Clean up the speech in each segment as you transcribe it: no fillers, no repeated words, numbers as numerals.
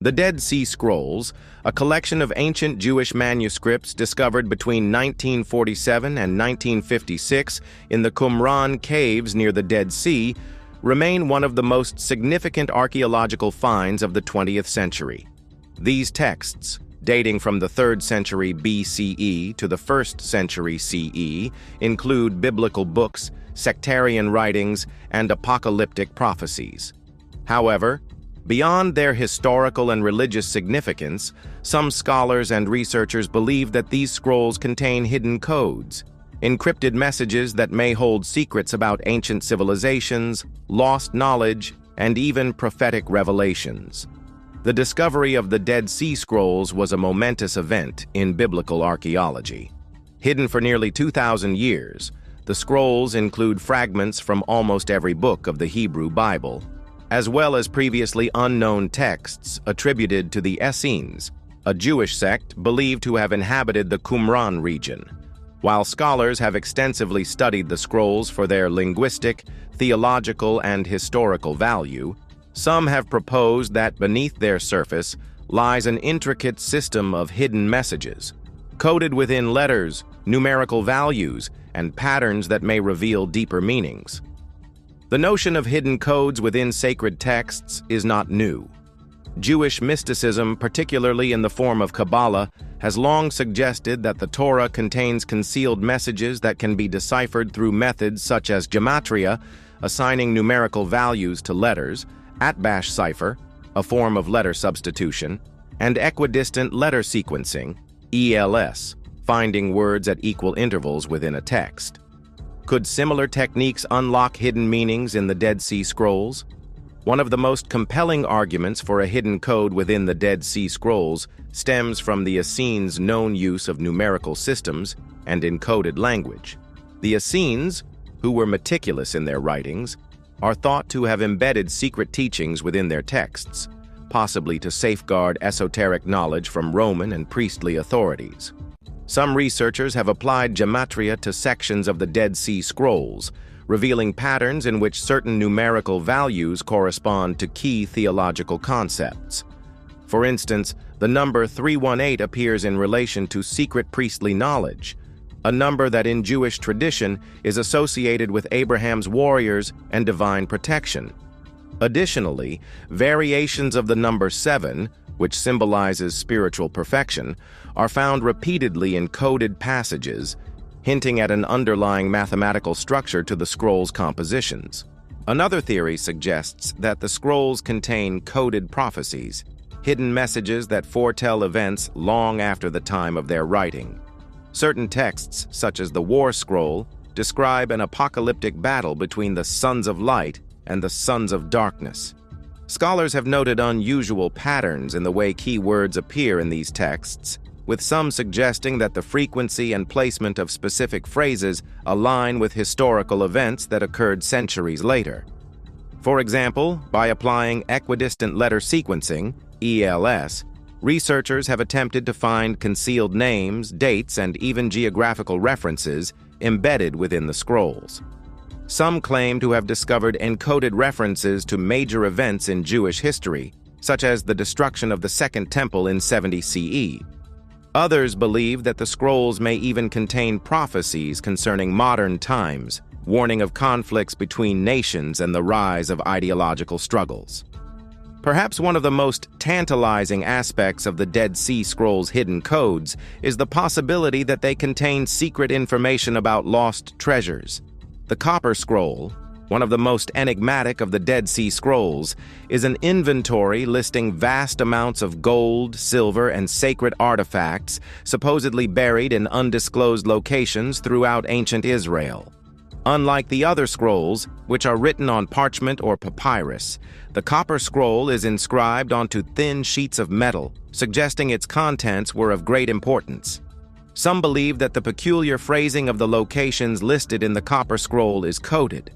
The Dead Sea Scrolls, a collection of ancient Jewish manuscripts discovered between 1947 and 1956 in the Qumran caves near the Dead Sea, remain one of the most significant archaeological finds of the 20th century. These texts, dating from the 3rd century BCE to the 1st century CE, include biblical books, sectarian writings, and apocalyptic prophecies. However, beyond their historical and religious significance, some scholars and researchers believe that these scrolls contain hidden codes, encrypted messages that may hold secrets about ancient civilizations, lost knowledge, and even prophetic revelations. The discovery of the Dead Sea Scrolls was a momentous event in biblical archaeology. Hidden for nearly 2,000 years, the scrolls include fragments from almost every book of the Hebrew Bible, as well as previously unknown texts attributed to the Essenes, a Jewish sect believed to have inhabited the Qumran region. While scholars have extensively studied the scrolls for their linguistic, theological, and historical value, some have proposed that beneath their surface lies an intricate system of hidden messages, coded within letters, numerical values, and patterns that may reveal deeper meanings. The notion of hidden codes within sacred texts is not new. Jewish mysticism, particularly in the form of Kabbalah, has long suggested that the Torah contains concealed messages that can be deciphered through methods such as gematria, assigning numerical values to letters, Atbash cipher, a form of letter substitution, and equidistant letter sequencing, ELS, finding words at equal intervals within a text. Could similar techniques unlock hidden meanings in the Dead Sea Scrolls? One of the most compelling arguments for a hidden code within the Dead Sea Scrolls stems from the Essenes' known use of numerical systems and encoded language. The Essenes, who were meticulous in their writings, are thought to have embedded secret teachings within their texts, possibly to safeguard esoteric knowledge from Roman and priestly authorities. Some researchers have applied gematria to sections of the Dead Sea Scrolls, revealing patterns in which certain numerical values correspond to key theological concepts. For instance, the number 318 appears in relation to secret priestly knowledge, a number that in Jewish tradition is associated with Abraham's warriors and divine protection. Additionally, variations of the number 7, which symbolizes spiritual perfection, are found repeatedly in coded passages, hinting at an underlying mathematical structure to the scroll's compositions. Another theory suggests that the scrolls contain coded prophecies, hidden messages that foretell events long after the time of their writing. Certain texts, such as the War Scroll, describe an apocalyptic battle between the Sons of Light and the Sons of Darkness. Scholars have noted unusual patterns in the way key words appear in these texts, with some suggesting that the frequency and placement of specific phrases align with historical events that occurred centuries later. For example, by applying equidistant letter sequencing, ELS, researchers have attempted to find concealed names, dates, and even geographical references embedded within the scrolls. Some claim to have discovered encoded references to major events in Jewish history, such as the destruction of the Second Temple in 70 CE. Others believe that the scrolls may even contain prophecies concerning modern times, warning of conflicts between nations and the rise of ideological struggles. Perhaps one of the most tantalizing aspects of the Dead Sea Scrolls' hidden codes is the possibility that they contain secret information about lost treasures. The Copper Scroll, one of the most enigmatic of the Dead Sea Scrolls, is an inventory listing vast amounts of gold, silver, and sacred artifacts supposedly buried in undisclosed locations throughout ancient Israel. Unlike the other scrolls, which are written on parchment or papyrus, the Copper Scroll is inscribed onto thin sheets of metal, suggesting its contents were of great importance. Some believe that the peculiar phrasing of the locations listed in the Copper Scroll is coded,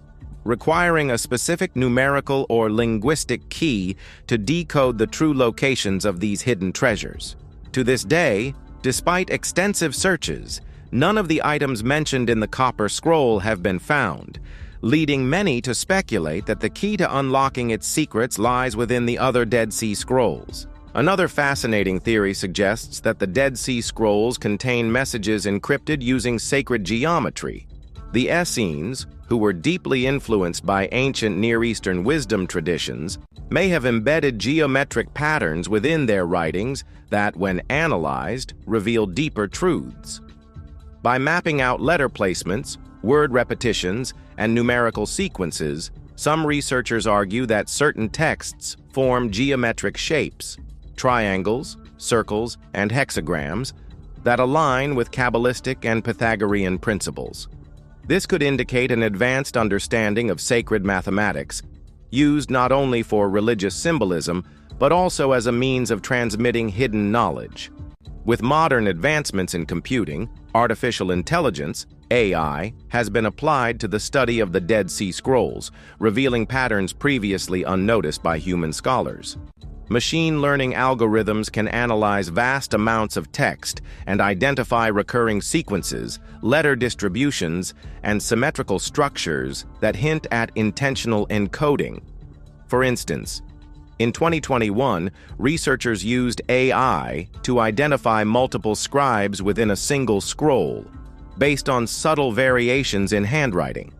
requiring a specific numerical or linguistic key to decode the true locations of these hidden treasures. To this day, despite extensive searches, none of the items mentioned in the Copper Scroll have been found, leading many to speculate that the key to unlocking its secrets lies within the other Dead Sea Scrolls. Another fascinating theory suggests that the Dead Sea Scrolls contain messages encrypted using sacred geometry. The Essenes, who were deeply influenced by ancient Near Eastern wisdom traditions, may have embedded geometric patterns within their writings that, when analyzed, reveal deeper truths. By mapping out letter placements, word repetitions, and numerical sequences, some researchers argue that certain texts form geometric shapes, triangles, circles, and hexagrams, that align with Kabbalistic and Pythagorean principles. This could indicate an advanced understanding of sacred mathematics, used not only for religious symbolism, but also as a means of transmitting hidden knowledge. With modern advancements in computing, artificial intelligence, AI, has been applied to the study of the Dead Sea Scrolls, revealing patterns previously unnoticed by human scholars. Machine learning algorithms can analyze vast amounts of text and identify recurring sequences, letter distributions, and symmetrical structures that hint at intentional encoding. For instance, in 2021, researchers used AI to identify multiple scribes within a single scroll, based on subtle variations in handwriting.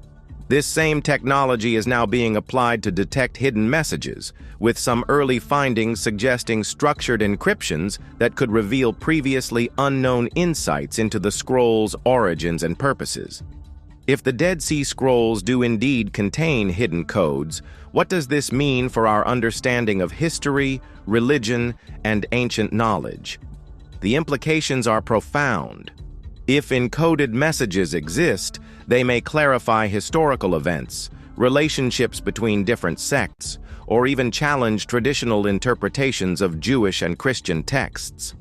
This same technology is now being applied to detect hidden messages, with some early findings suggesting structured encryptions that could reveal previously unknown insights into the scroll's origins and purposes. If the Dead Sea Scrolls do indeed contain hidden codes, what does this mean for our understanding of history, religion, and ancient knowledge? The implications are profound. If encoded messages exist, they may clarify historical events, relationships between different sects, or even challenge traditional interpretations of Jewish and Christian texts.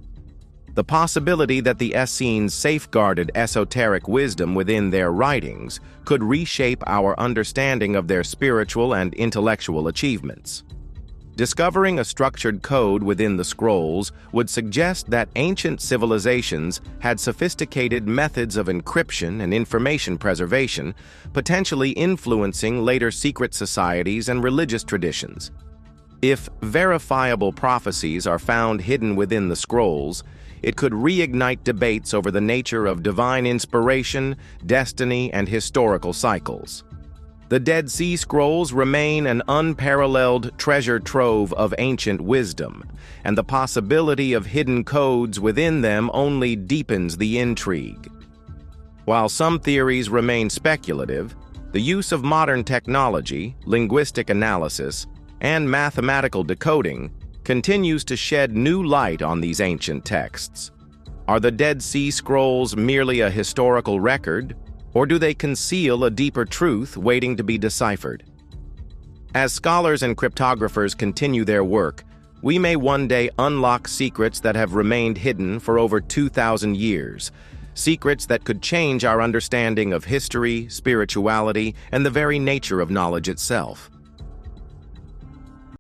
The possibility that the Essenes safeguarded esoteric wisdom within their writings could reshape our understanding of their spiritual and intellectual achievements. Discovering a structured code within the scrolls would suggest that ancient civilizations had sophisticated methods of encryption and information preservation, potentially influencing later secret societies and religious traditions. If verifiable prophecies are found hidden within the scrolls, it could reignite debates over the nature of divine inspiration, destiny, and historical cycles. The Dead Sea Scrolls remain an unparalleled treasure trove of ancient wisdom, and the possibility of hidden codes within them only deepens the intrigue. While some theories remain speculative, the use of modern technology, linguistic analysis, and mathematical decoding continues to shed new light on these ancient texts. Are the Dead Sea Scrolls merely a historical record, or do they conceal a deeper truth waiting to be deciphered? As scholars and cryptographers continue their work, we may one day unlock secrets that have remained hidden for over 2,000 years, secrets that could change our understanding of history, spirituality, and the very nature of knowledge itself.